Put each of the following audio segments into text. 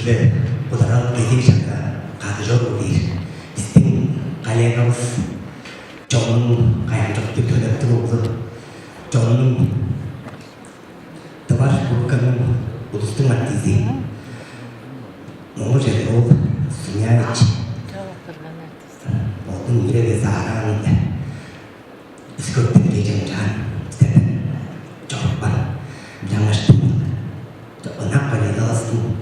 Türlü odaran dediği şaka kadıcı değil. Bizim kalemimiz çoğunun kaynaşık bir dönemde oldu. Çoğunun Tabar Bulkan'ın uluslu maddesi. Может, ол Сунявич. Onun yine de zaharanıydı. Üsküp'ten geçen isteden çok var. Yanlıştım. Çok önemli bir dostum.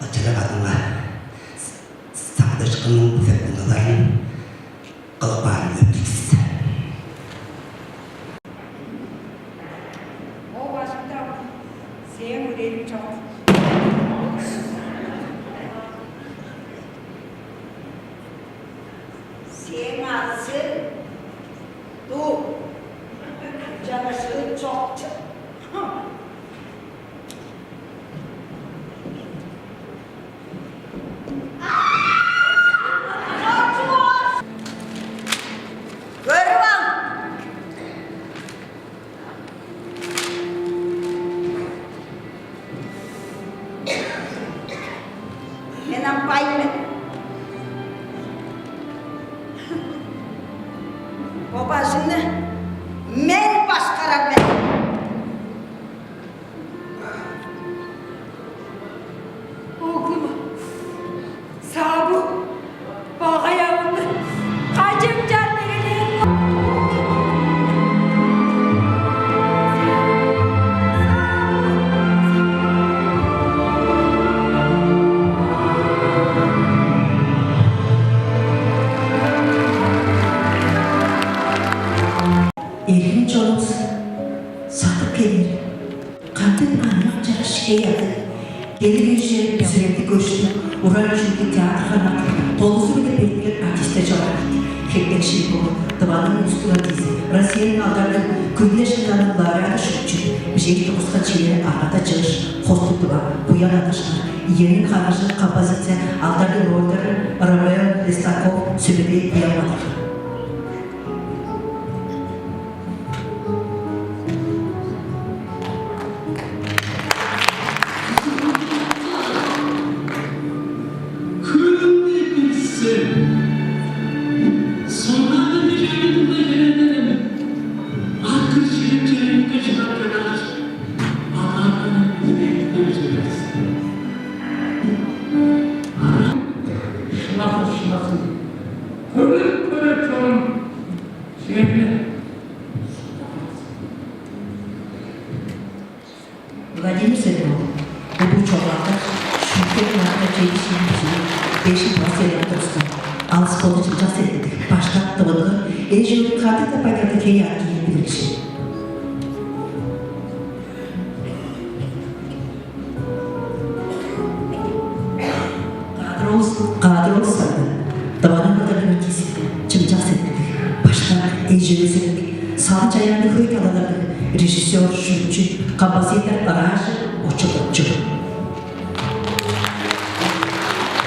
Açılı kadınlar. Sadıçkının sekundaların kılıklarını öptüksüz. O başında senin ödevin çok. Seması tu canısı çok. Enam paymet. Babasını men başkara ben. Oğlum, sabu, bağayağımda, kacım canlarını. Erkin çolumuz satıp gelir. Kantin anlam çalışı yaptı. Gelir yüzleri sürekli koştu. Uğrar çünkü tiyatrolarına dolusu bile bekler artiste çalar. Kekler şey bu. Dıvanın üstüne dizi. Rusya'nın aldardı. Kübleşinlerin bağırağı şutçu. Bir şey dokuzda çiğnerin arada çalış. Hostu dıva. Bu yana taşlar. Yerin karşı kompozisyon aldardı rolleri. Romeo Lestakov sürekli yapmadı. Vladimir Zelenov, bu çoğaltı, Şükrü Marka Çelişki'nin bizi 5 Vasya'ya dostum. Ağız kolu çıkacağız ettik. Başta dıvılı, Ejio'nun kartı paketi keyarki bir şey. Kadrolu sardı. Dıvanın kadarını kesip çıkacağız ettik. Başta Ejio'nun sağlık ayağını hıyt alalardı. Rejisör, şutçu, kompozitör, aracı, uçulukçu.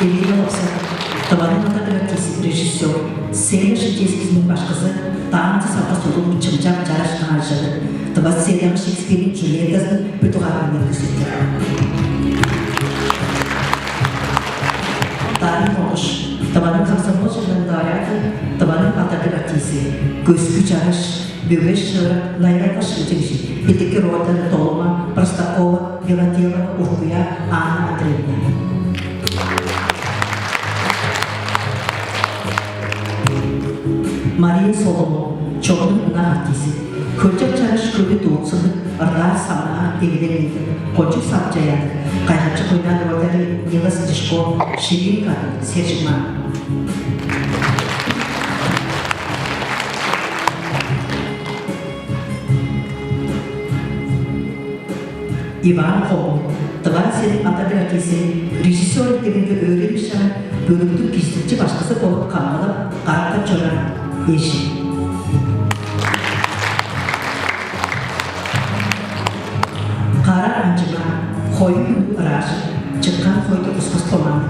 Elini olsa, Dıvanın kadarını kesip rejisör, Seyir Şirkeskiz'in başkası, Dağıntı Sapa Solu'nun çıkacak carışını harcadı. Dıva Seyir Shakespeare'in Julieta'sının bütün harfini gösterdi. Tarih olmuş, Dıvanın kapsamolcundan dairati, Dıvanın atadır atisi, gözkü carış, Бювеш Лайра Пашинчевич, Петеки Рота, Толма, Простакова, Вилатела, Уркуя, Анна Андреевна. Мария Соломон, Çoğunun Ünal Artisi, Kölçek Çarış Kölü Doğutsu'nun Arlar Samana Evileniydi, Koçuk Sapçaya, Kayhacı Koynan Roları, Yıldız Dişko, Şirin Kadın, Serjman. İvan Kolun, Dıvan Senin Atabiratisi, rejisör ekibinde öğrenmişler, bölümdük gizlici başkası olup kalmalı, Karata Çoran, eşi. Karar ancıma, koyun aracı, çıkan koydu kuskus tomanı,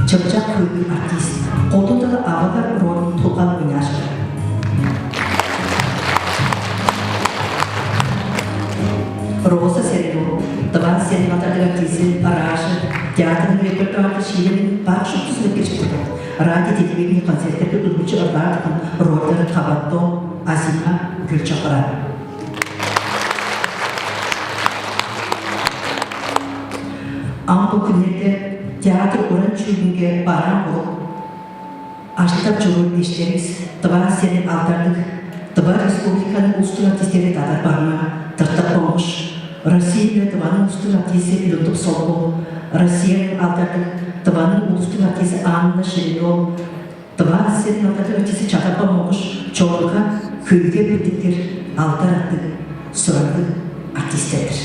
çıkacak koyun artist, kolunda da avatar rolün tuğal oynaşlar. Rosa Sereno, Dıvan Senin Atabiratisi, aracı, Театрның репертуары шиелінің бар шұқтысына кешіктірді. Радио телевидение концерттерді үлгічі ұрдардығын ролдары қабатто Азима Гүлчақырады. Амбы күнерде театр орын чүйгінге баран болып, ашылтап жүру дештеріңіз Тыва сенің алдардық, Тыва Республиканың ұлыстың артистері тадар барына тыртып болмыш. Россияның Тываның ұлыстың артисі Люндып Солбол, Россияның алдардық, Тываның ұлыстың артисі Анна Шеринол, Тыва сенің алдардық артисі Чатапа Моғыш, Чоғырға күйге білдіктер алдар аттық, сұрарды артистердір.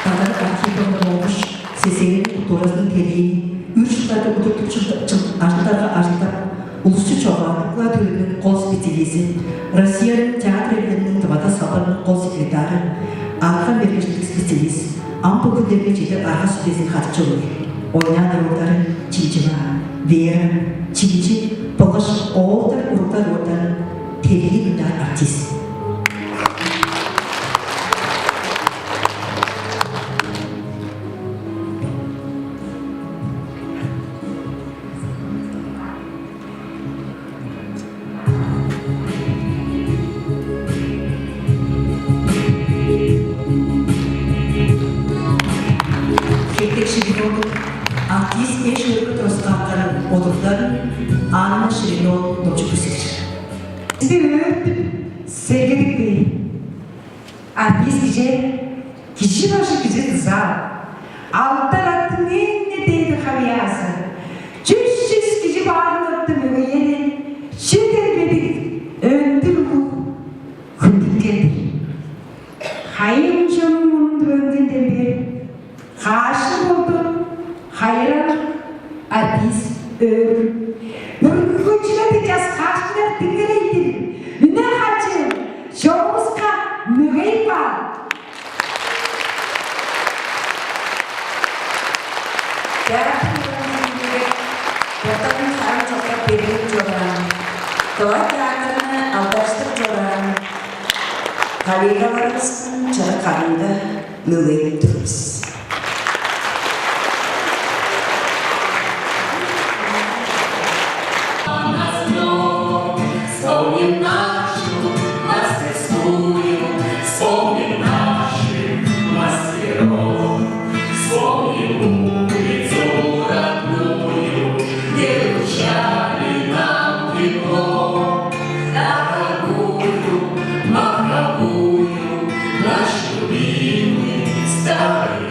Тадар архивында Моғыш, сесейін ұтуразының терейін, үш жылдарды ұтыртып ажылтап, ұлысы чоғалықла төлінің қол специализі, Россияның театр елінің Тывада сабырының қол секретары, арқа бергіштік специалист, ампы күндерге жетіп арқа сүлезін қатып жүрір. Ойнады ордары Чинчина, Вера, Чинчи, Пылыш, оғылдар, ұрдар, терейін ұндар артист. Артист еш өркіт росқаққарын отырдарын Анна Шеринол ночу күсекші. Сізді өртіп, сергедік бей. Артист кеше башы күзе тұзал. Алттар аттың енне дейді қабиясы. Жүз кеше барын өттім өйенен. Шетелбедік өндір ұл күндіктенді. Қайым жөмін мұнды өнденден бер. Қашы болды. Hayran artist öğün. Örgüçleri jaz kaçlar dinleydir. Ne hacı? Şovuzka mühey var. Teatrның ортаның сарын çoqqa берген жоғаран. Тыва театрыны алдаштық жоғаран. Коллегаларымыздың чыры қарынды мүгейіп тұрмыз. Вспомним нашу мастерскую, вспомним наших мастеров, вспомним улицу родную, где вручали нам диплом. Дорогую, махровую, наш любимый старый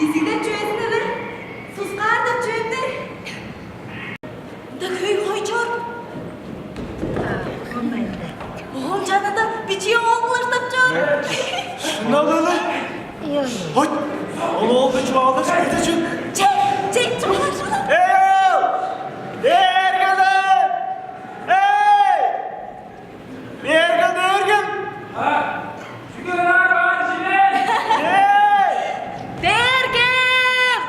İzine çöğesine de. Suskar da çöğünde. Da köy koyacak. Oğlum canında bitiyor olursa çok. Ne oluyor lan? Hay! Ne oldu çoğaldı çıktı çık. Çek çoğalar. Hey! Ergen! Hey! Ergen! Hey! Bergem!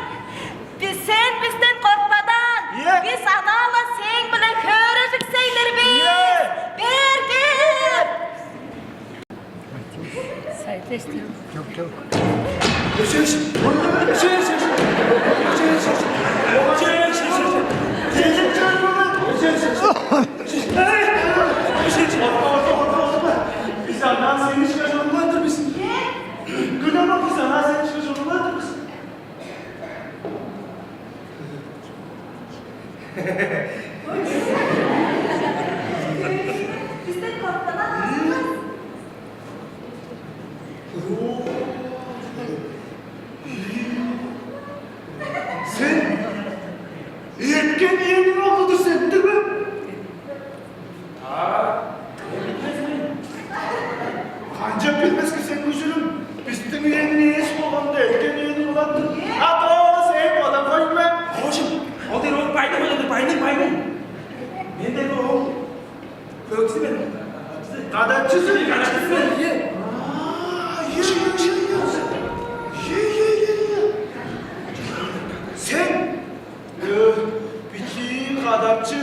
Sen bizden korkmadan. Ye. Biz anala sen bile körücük seyleri biz. Ye. Bergem! Biz anan seni çıkaracaklardır biz. Gülama biz anan seni çıkaracaklardır biz. Bizden korkmadan hazırız. Sen yetken yemin oldu sen değil mi? Ancak bilmez ki sen güzülüm. Bizim yemin esmi olan da yetken yemin olandır. Ha doğru sen bu adam koyun ben. Hoşum. O değil o baydım oynadı baydım. Ne dedi o? Köksü benim. Kadacçısı. Ye. Sen biçim kadapçı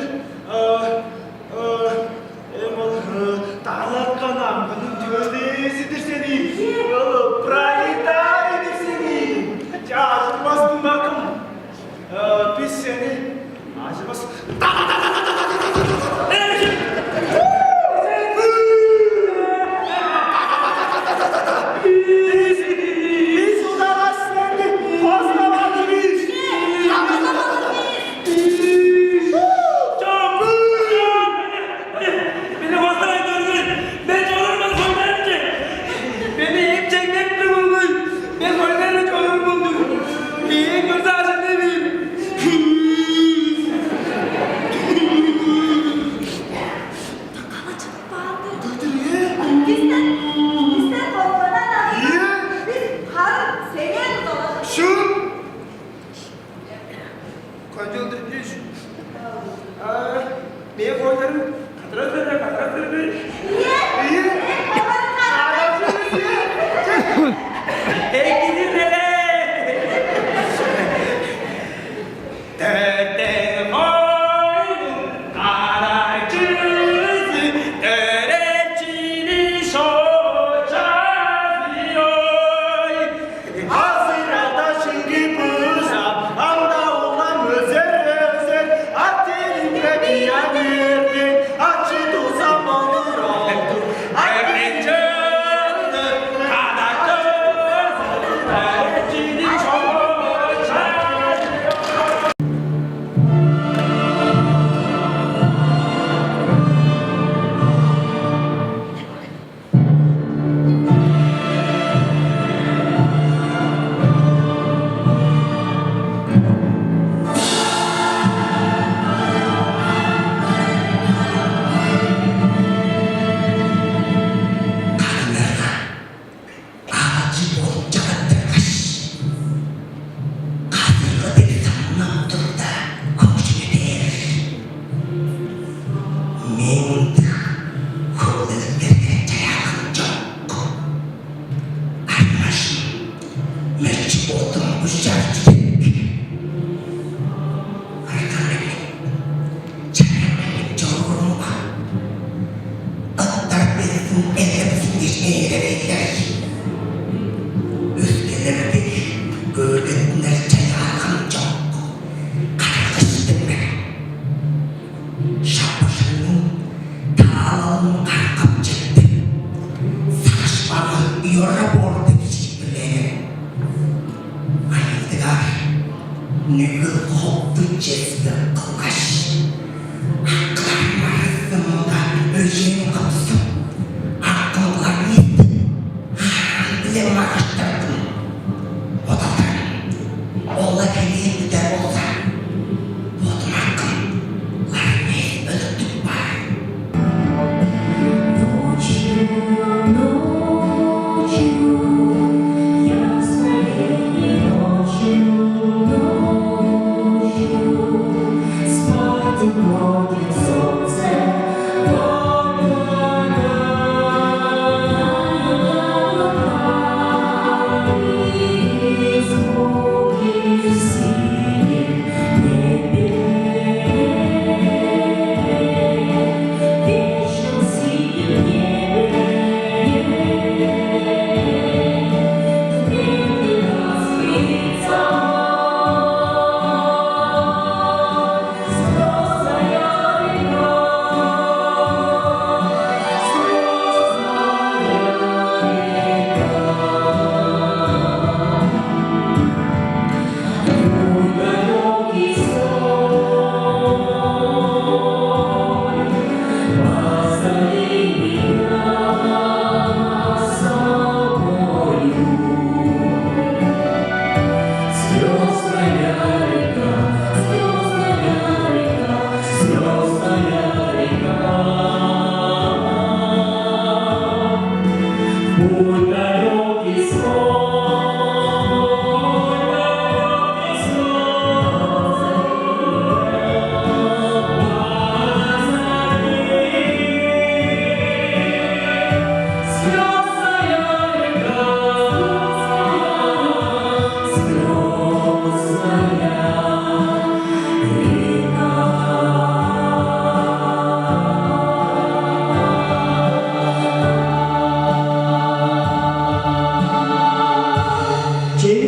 dağlatkan amkının tövdesidir seni. Praletarya'dır seni. Acımazsın bakım. Biz seni acımaz. Biz udamaz seni. Fazla vardı biz. Beni hastalığa gördün. Ben çoluğumu koymadım ki. Beni yiyip çekmek mi buldun? Ben koylarla çoluğumu buldum. İyi göz ağzım demeyeyim. Bizden korkmadan hazırız. Ye. Biz harun seneye dolaşırız. Şu. Kaç yıldır iş? Niye koylarım? Katır. İyi. Ağlasınız ya. Hey gidin hele. Dörtte koydum karacızı, dörekçini şoçazıyor. Hazırada şimdi buzam, anda olan özel, atelinde bir yanırdı, açı tuzam olur oldu. Öğren canlı kadar dörekçini şoçazıyor. kadınlarına ağacı boyunca attırmış. Kadınlı bir tanımlam durda komşunu değer. Memnunluk, kuruluklarına cayakın çok. Anlaşım, mecbur oldum bu şartlık. Arkalarım, çakarlarım çoğurma. Atlar benim edepsin geçmeye bekler. Ülkelerde gördükler çayakın çok. Kardeştim ben. Şapşalım, dağılım kalkıp çıktı. Saçmalı yora bordu biçimleri. Ayıldılar. Nükür koptu cezbe kalkaş. Aklarım arasında öjeğim kapsın. Akıllar yetti.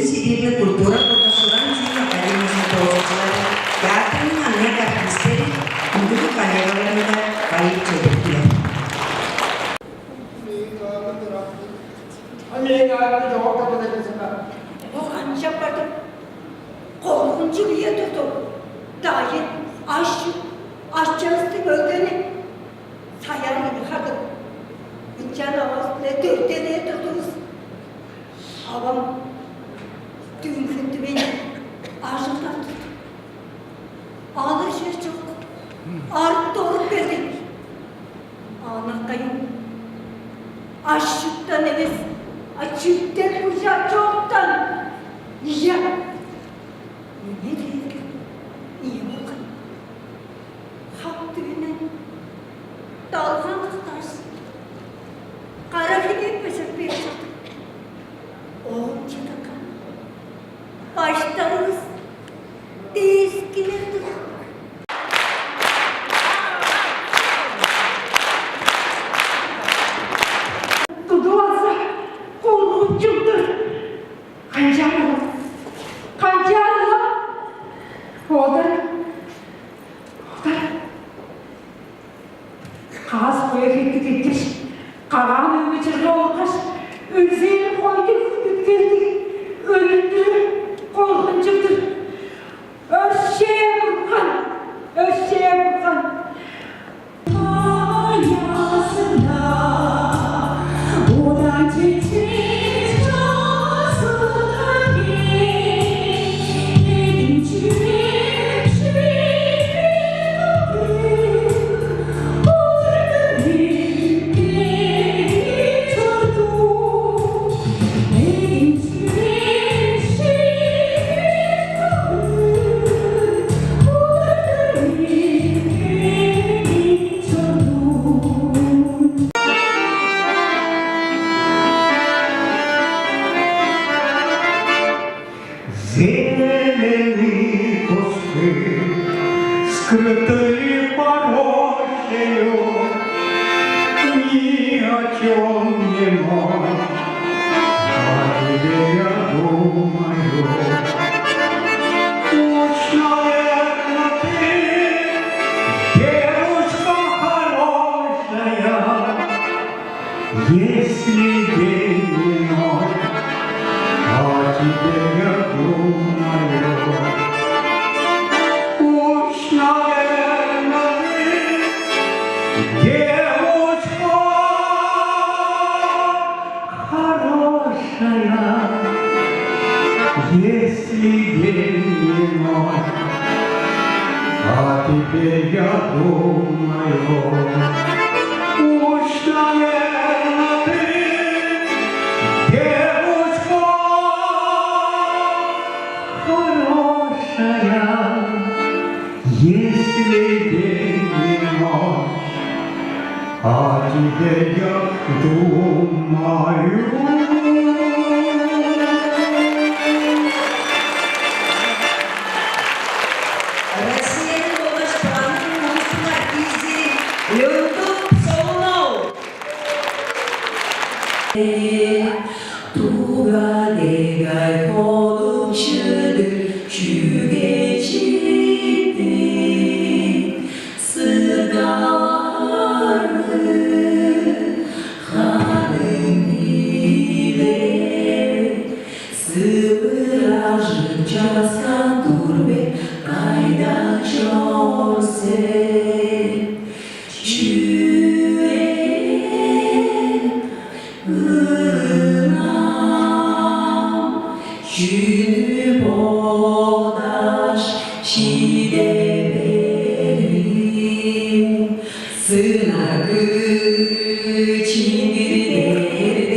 Civil Cultura Kota Suransi dari Museum Sejarah datang mengangkat misteri untuk karyawannya baik jadi dia. 내가 저거부터 되겠습니다. 안 샤빠도 korkunçluğudur. Dahi aşçısı öldüğünü sayarını yıkadım. İncan havasıyla dörtene tutuz. Havam dünkündü beni ağzımdan tuttu. Ağlışı çok ağrıp doğrup verdik. Ağlattayım. Açlıktan evet. Açlıktan kucak çoktan. Ya. Ne diyeyim? İyi bakın. Hak düğüne dalgan tutarsın. Kara film mesela bir çocuk. Oğlum çıtakan. Başlarınız değişkilerdir. Tutuazza korkunçumdur. Kancarlı. Kancarlı. Odan. Kaz koya gittik. Karan ümücürlü olmaz. Üzeri koydu gittik. Ölündü. Korkunçumdur. Öşeğe vurkan. Öşeğe vurkan. Зелені коси, скрытые порожнею, ни о чем не мой, о тебе я думаю. Уж, наверно, ты девушка хорошая, если день иной, о тебе я думаю. Уж, наверно, ты девушка хорошая, если день иной, о тебе я думаю. Уж, наверно, ты девушка хорошая, если день и ночь, о тебе я думаю. Россияның болаш планын мұнысына кездері Леонтов Солонов. Ту가 내가 호동치를 주게 지니 쓰가와를 하는 일에 스브라ዥ 자산 турбе кайда чорсе 주의 은함 주를 보다시 시대베리 쓰나 그 진들이 내리되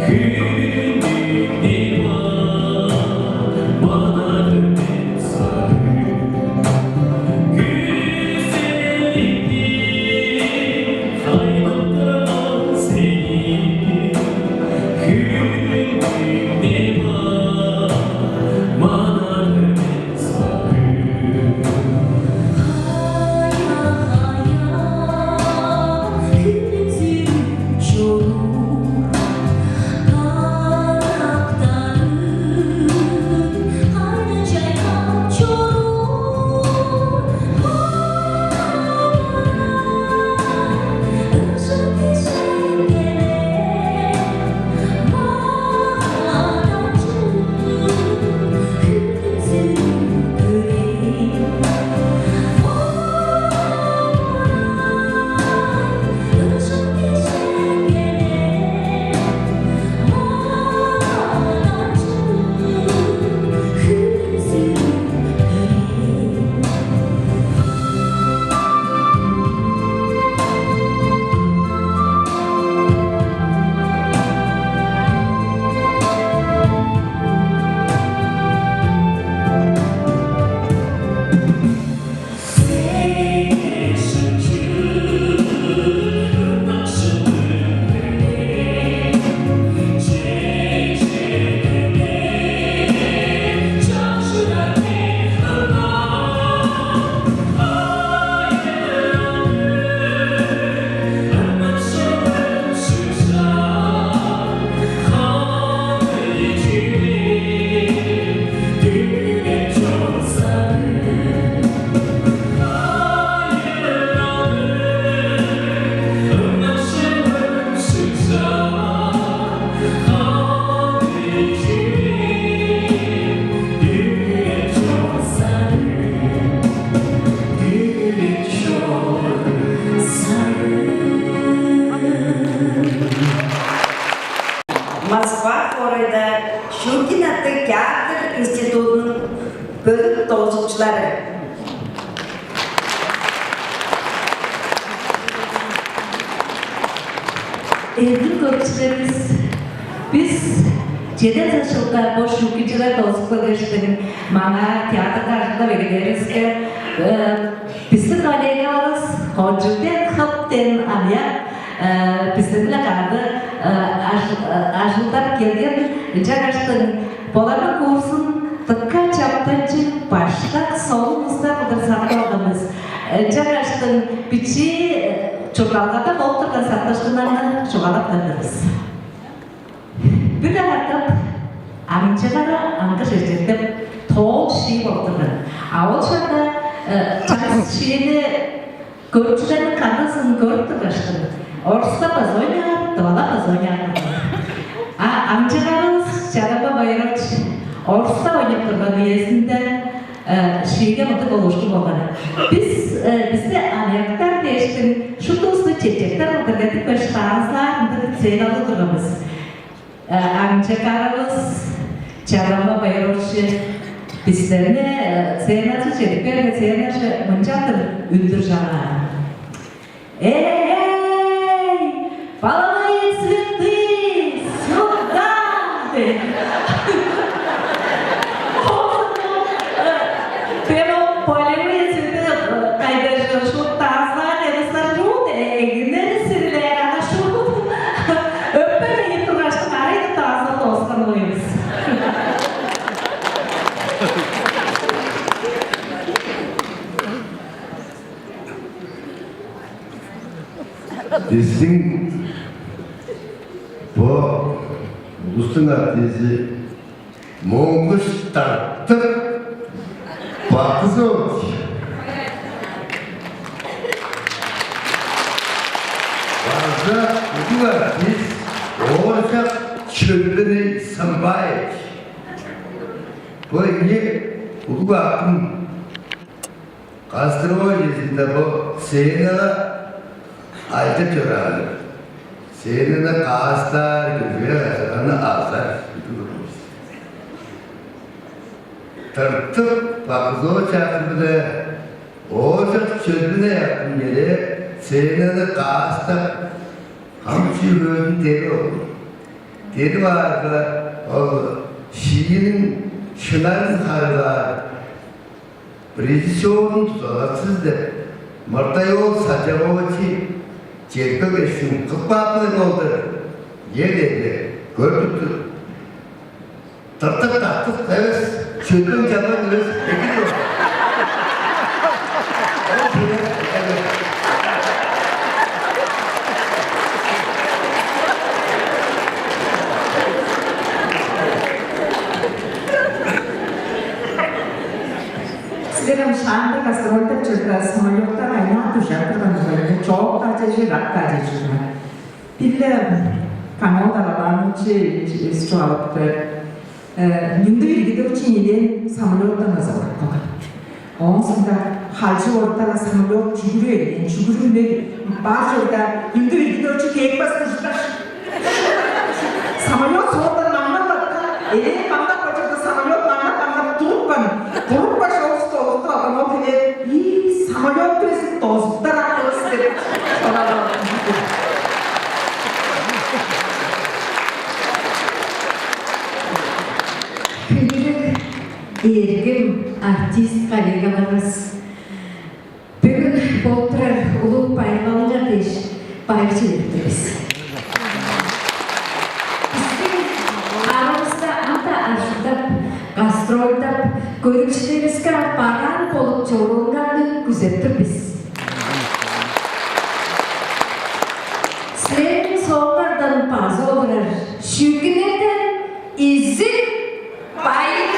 그 Бас орайда Щукин атты театр институтының бөлім толысушылары. Evli görüşlerimiz, biz Ceden Saçıl'da boş yükücüler dostlukla geçtiğim bana tiyatr karşında bekleriz ki bizim kolegalarımız Hocadan Hapten Anya bizimle kaldı aşıltar gelgen Cagaş'tan Polarlı kursun tıkka çaptacı başta solumuzda kıdırsaklığımız Cagaş'tan biçi Çoğalgada dolduran satışlarını çoğaltırız. Bir de artık amcalara angır edildim, toğul şey oldular. Ağolçada çarşı şeyini görücülerin kanasını görüp kaçtım. Orada baz oynar, doğala baz oynar. Amcalarımız Çaraba Bayraç, orada oynayıp durma diyesinde şeyge mutlaka oluştu olmalı. Bizde anektar değiştin, şu dostu çiçekler oturgadık ve ştanslar seyir alırız. Amcalarımız Çaraba Bayraç'ı bizlerine seyirnacı çelikler ve seyirnacı mıncadır ündür cana. Ey! Половые цветы сюда! Pero polivые цветы, конечно, şurada hastanede sarıldı, neresiyle yanaşıldı. Öpmeye uğraştık, araydı tarzı dostlarımız. Bizim bu ulusın artisti Monguş tarttır bakısı oldu. Bazı bu artist orada çöpleri sambayet. Bu iyi bu bakım gastrolojisinde bu seyirler ayda törenler. Seninle kağıtlar gözüyle karşılarını alsak tuturuz. Tırtıp bakızı o çarpımda oğuzak çözümüne yakın yere seninle kağıtlar hamçı bölüm deri oldu. Deri vardı o şiirin şınan karılar Brezisyon tuzaksızdı. Marta yol saçamaçı Çekti geçtim, kıpkaplı oldu. Yerledi, gördük. Tırtık evet, çöktüm canım, evet, bekliyor. Sizlerin şanlı gastrolde çocuklar yoktan ayna tuşaktan böyle çok tacıcı raktacıcı. Bille kanaldalarının şu alıp günde bir gidip için samolottan azalır. Ondan sonra halcı ortada samolot çuguruyla, çuguruyla bazı orada günde bir gidip için kek basmışlar. Samolot soğuktan anlamadı. Elini kandak koçakta samolot anlamadı. Durup başı oldu ama böyle iyi samolot birisi tozdarak gösterip Ergim artist kolegalarımız bugün Boltrar Ulu Bayramı'na deş bayrağı çeviririz. Bizim aramızda anta aşıda gastrolda görüşlerimizde paran kolup çoğunlarını güzettir biz. Sizlerin soğuklardan fazla olur. Şükürlerden izin bayrağı.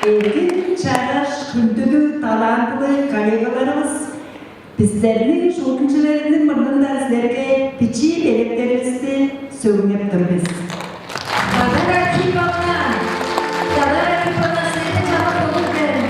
Ergin, çağdaş, kültürlü, talantlı kolegalarımız bizlerini şarkıcılarının mırnında sizlerge piçi belirtlerimizi söyleyiptir biz. Kadar rakip olma, size cevap olur verin.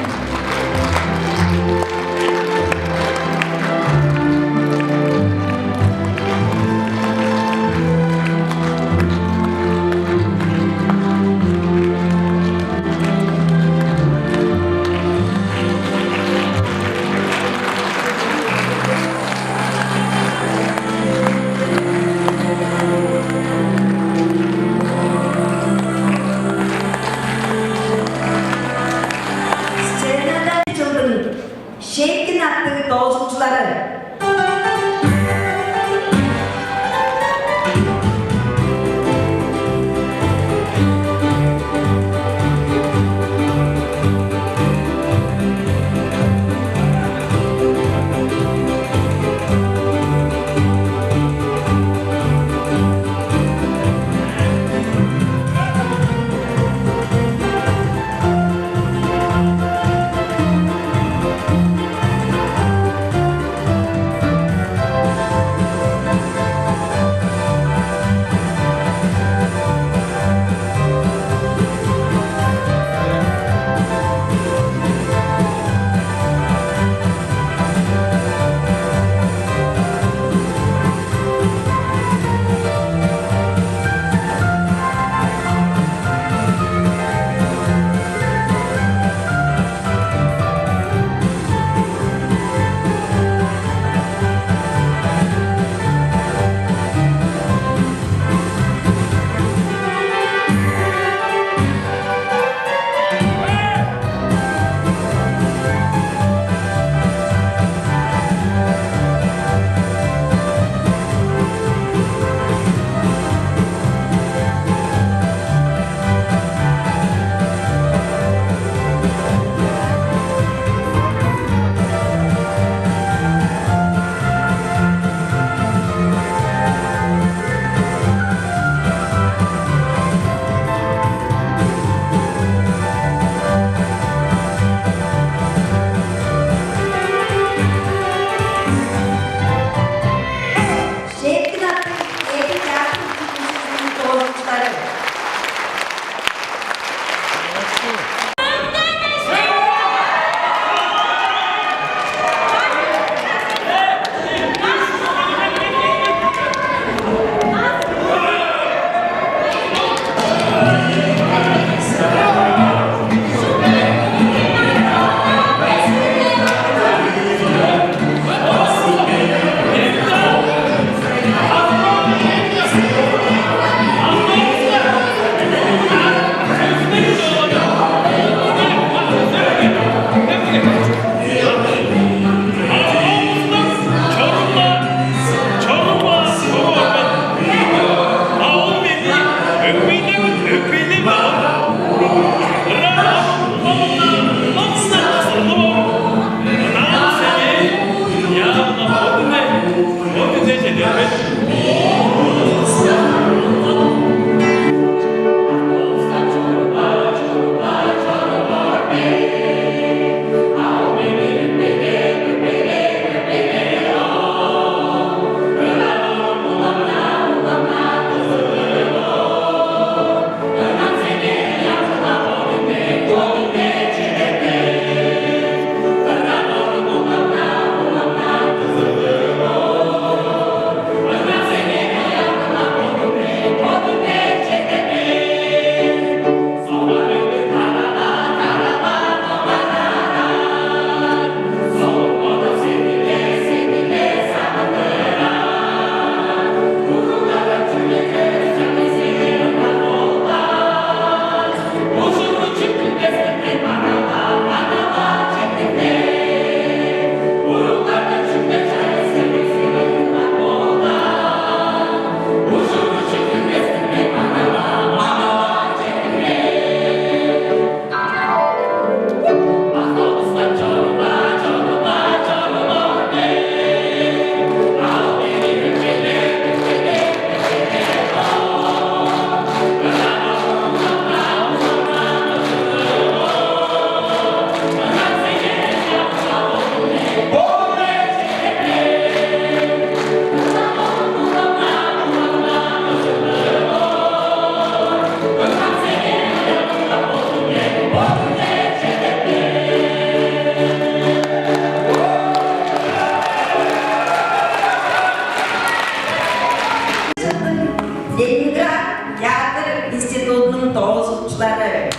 Leningrad Teatr İnstitutu'nun doğuşçuları.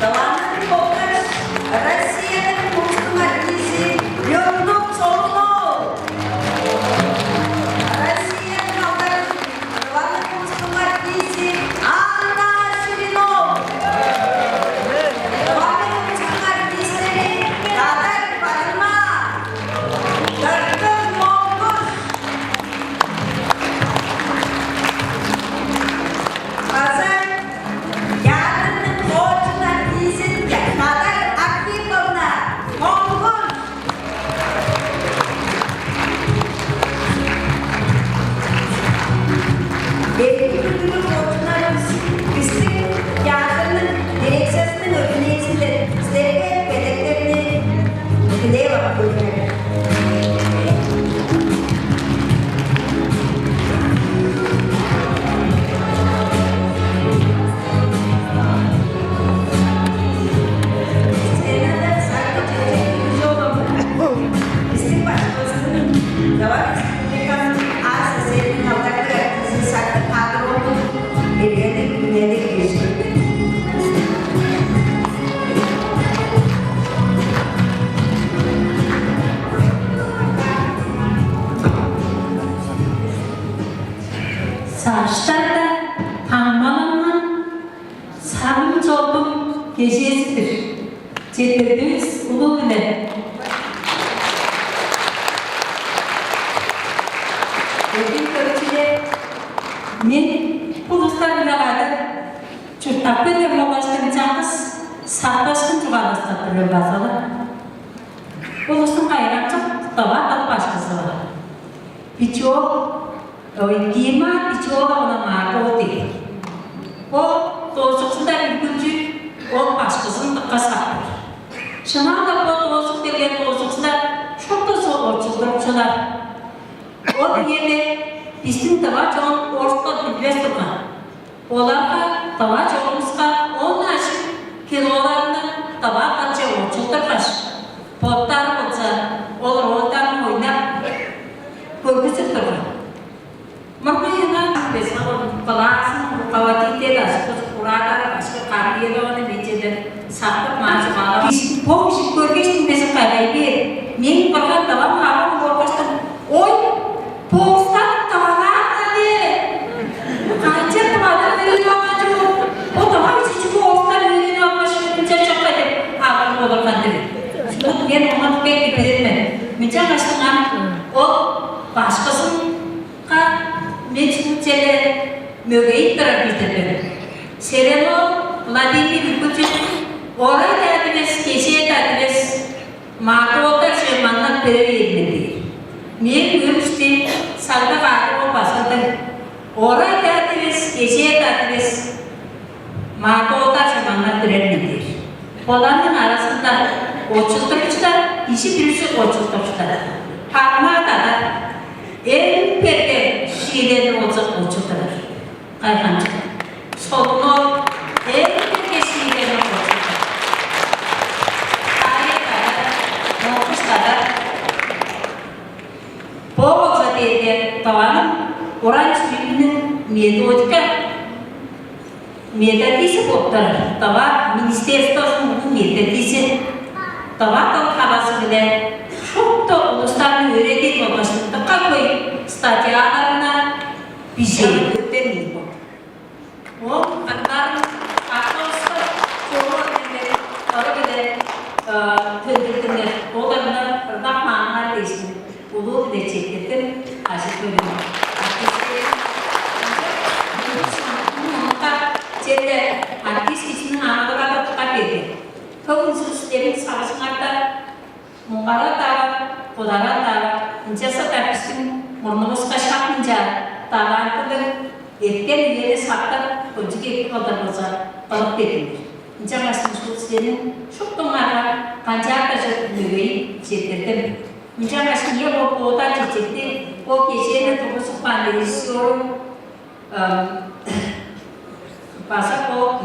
Davanın Kokas, Rusya'nın Kostum Artisi, Leonid Solomon. Rusya'nın Davanın Kostum Artisi, Anna Shirinov. Davanın Kostum Artistleri, Radar Parma, Dörtün Mongoş. Pazar, yarının borcuna dizin kadar aktif olma, Mongol. Belki kültürü borcuna bizim yarının direksiyonunun ödüneyizinde sizlere bedeklerini ödüneye bakıyorlar. Senada sadece yüzü olamıyor. Bizim başımızın Davat Respublika'nın az eserinin halkları arasında saklı kadro olduğu bir dünyada geçiyor. Saçlarda tanımlanan sarı çoğun gecesidir. Ceddimiz ulu bile. Bugün ölçüde men uluslar bilalarda çocuklar ödemle başlayacağımız sarbaşkın çıkarmışlar bazalı. Ulusun gayran çok da var, da başkası var. Birçok Dima birçoğu da ona marka değil. O doğuşçusunda ülkücü, o başkasının kasaktır. Şuna da bu doğuşçuk derken doğuşçusunda çok da zor orçular. O yerde bizim tavaçon orta bilmez durma. Olarla tavaçonumuzda 10 aşık kilolarında tavaçonca orçuklar kaç. Potlar olsa, olur ortadan oynar, görgüsü durma. Makanya besok kelas kawati tidak seperti kurang masuk karya doang bicara sakit masuk malam. Oh si kurgis besok kali ini, ni perkan dalam malam kurgis tu, oi postan tawaran tadi, kancet tawaran dari mana tu, oh tawaran si postan dari mana sih mencari deh, apa yang boleh tadi, sebut dia nomor pek di mencari setengah, oh pas kesan kan Мечтателе мөгейт тарапитер. Серено Владимир Путин орай татилес, кеше татилес, матота шеманнан переведмеди. Мен өмүштен салда катырып басылдым. Орай татилес, кеше татилес, матота шеманнан переведмеди. Олардың арасында очултырчылар, иши бирүүсү очултырчылар. Парматада en perde şiirlerin olacak uçuklar. Kayhancı. Sonunu en perde şiirlerin olacak. Tarihe kadar, nokuz kadar. Bu olsa diye tavanın oranç biliminin metodisi botlar. Tava ministerstosunun bu metodisi. Tava kalkabası bile çok da uluslararası öğretim olmasında kakoy statyalarına bir şey göstermiyor. O kadar akılsız çoğu bile tündürdüler. Olarına bakmanlar değişti. Ulu bile çektirdim. Aşık bölümü. Jadi artis isinin anadolu'da tutar dedi. Kavunsus demin savaşlarda Mungkarata, Kodarata, Injasa Tapiskin, Murnumuz Kaşakınca, Talantıdır, etken ileri sakta, Koncuk ekip odanıza kalıp verilir. Injamasın Sulsiye'nin çok donlarla kancağa kaçak müveyi çektirdim. Injamasın ya o oda çekti, o gecenin topusu panelisyonu, pasak o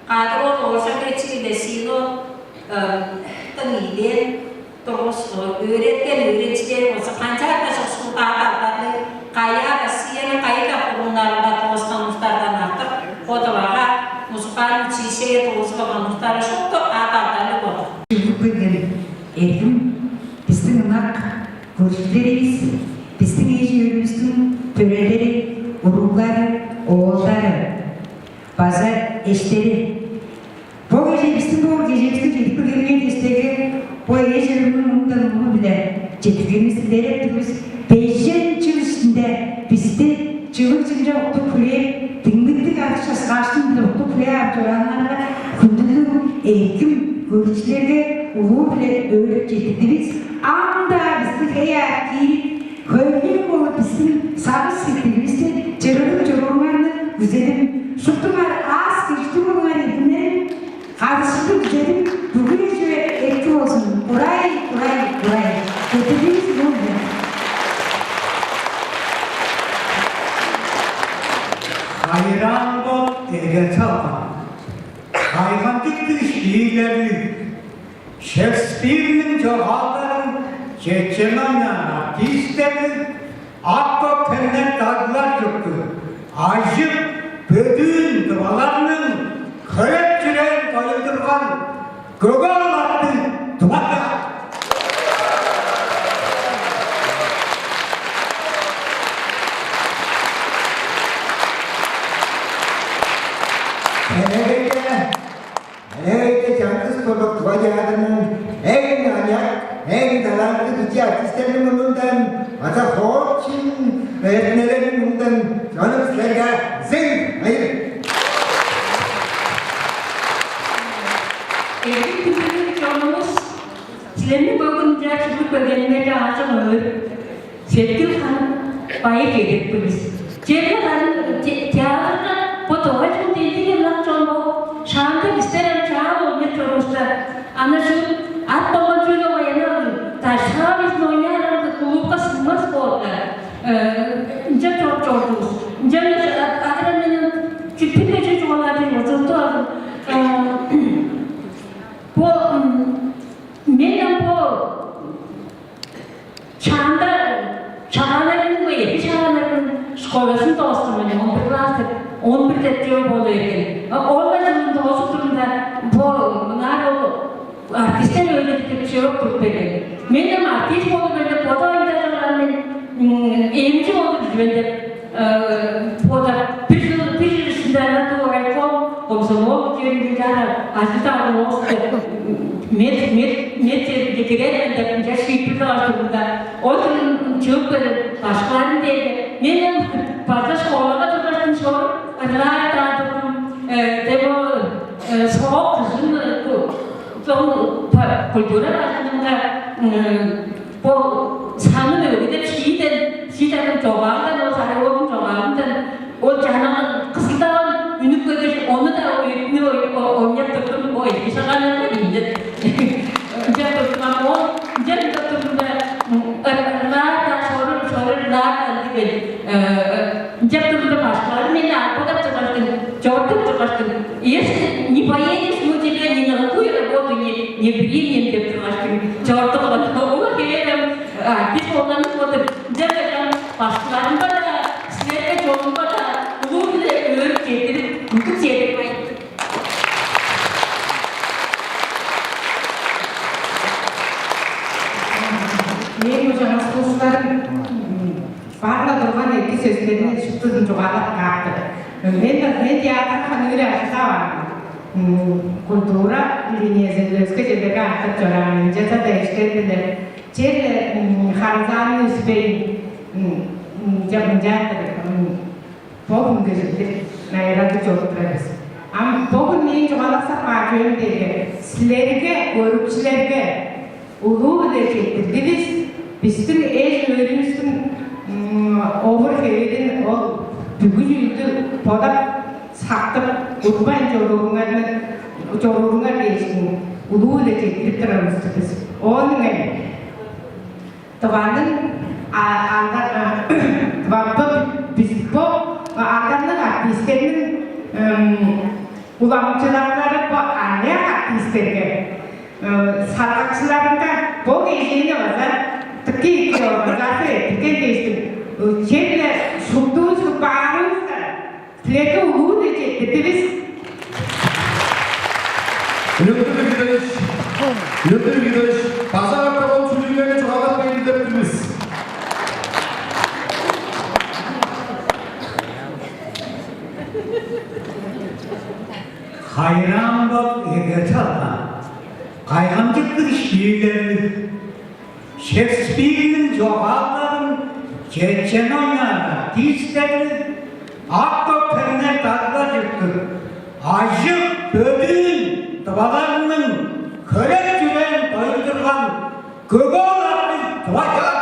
kadro olsa geçti desino tengiden terus öğretmen öğrenciler olsa kancar kaçak sultan kaya Rusya'nın kaya kapılığına sorumlulukları çok da adalları var. Bugün eğitim bizim ımak görüşlerimiz, bizim eğitimimizin töreleri, urukları, oğulları, bazı eşleri. Bu gece bizim cedik bir günün desteği, bu eğitimin mutluluğunu bile cetikimiz ilerlettiğimiz Beijing çılışında bizde çığlık okutuluyor, dinginlik artışası karşılığında okutuluyor artıranlarla gündüzlük eğitim görüşleri ulu bile öğretecektiniz. Anda bizim hayati köylerim olup bizim sabır siktiğimizde çırılımlarını güzelim. Sütümer az geçtim onlar eğitimlerin karşılıklı güzelim. Bugün şöyle etki olsun. Burayı. Getirdiğimiz bu oldu. Hayran ol ege çalma. Hayvandık şiirleri, Shakespeare'nin çoğalların, Çeçenanya artistlerin, Akko Pennet dağlar çoktu. Aşık bödüğün dualarının, kırıkçıren bayıldırgan, göğe alattı duvarda. Hele canlı spor tuvaletinin en ayak, en dalanlı gücü artistlerin önünden, hatta Fortune öğretmenlerin önünden canım sizlerine zengin, hayır. Eğitim kültürü çoğunluğumuz Çilenin bölümünde çocuk bölgelerinde ağacın ağır. Sevgili hanım bayık edip biz. Cevherlerin tiyatrına bu doğacın dediği yıllar çoğunluğu şahında isterim çağın olmuş çoğunlukta. Anlaşıp at babacığıyla oynardı. Taşlar bizim oynardı. Kulüpte sınmaz oldu. İnce çok çoğunluğuz. İnce adrenalin küpü geçici çoğunlar bir oturdu aldım. Bu benim bu çağlarının bu evi çağlarının skolasını dostum benim 11 klasda 11 tepkiyor bu oluyor. Olmadığında o durumda bunlar o artistler öyle bir şey yoktur peki. Benim artist oldu böyle bu da oyuncularının eğimci oldu böyle bu da bir üstünden de oraya komşu diyorum ki aslında o met getiren de bir şey burada. O zaman çok böyle başkalarının değil. Benim fazla şkolada çalıştım sonra rahat devo soğuk kızım bu kültüre başladığında bu sanı öyle de şeyden çoğaldan o sarı olun çoğaldan o canın kısıtlan ünlü kadar onu da oynatırdım o etkisi kanalda iyiydi. Yaptırdım o yaptırdım da yaptırdım da başkaları beni arkada çıkarttım, çortuk çıkarttım. Не поедешь, мы тебя ни на какую работу не примем, çortuk çıkarttım. Onu diyelim, biz onların kodu, gerçekten başkalarında da, sizlere çoğunluğa da, bunu bile öğrenip getirip, mutlu çevirmeyin. Мен уже спортшылардың барлық тұрған екі сөздеріне шықтым жоғарылап қақты. Мен театрға өре ашқабам. Культура линиясында жерлерге артып жүремін. Жасада іштенділер. Жер харзаны үспей жатыр. Бүгінгі жерде найраты жоқ тұрабыз. Бүгін мен жоғалақсақ жөніндегі сілерге, көрікшілерге ұлы біле кеттірдіңіз. Біздің еш өріміздің обыр кереден ол бүгін үйді подап сақтып ұлбан жоруғыңа дейсің ұлы біле кеттіріп тұрамызды біз. Оның тұғанның ағанның артистерінің ұламшылақтары аяқ артистерге сарқақшыларында бұл ежені базар тіке базасы тіке дейсің жерді сұқтуыз барыңыздар тілерге ұлуы да жетті біз Yöntemi gidiş, pazar kapalı çocuklarına çok ağır bir gidebiliriz. Hayran bak Egertal'dan, kaygamcıklı şiirlerini, Shakespeare'nin çoğalların çeçen oynarlar, dizlerini, Akdoklarına tatlar yıktı. Aşık bödüğün tıvalarının körek yüreğin doyurduran Gögoğlan'ın tıvaçağı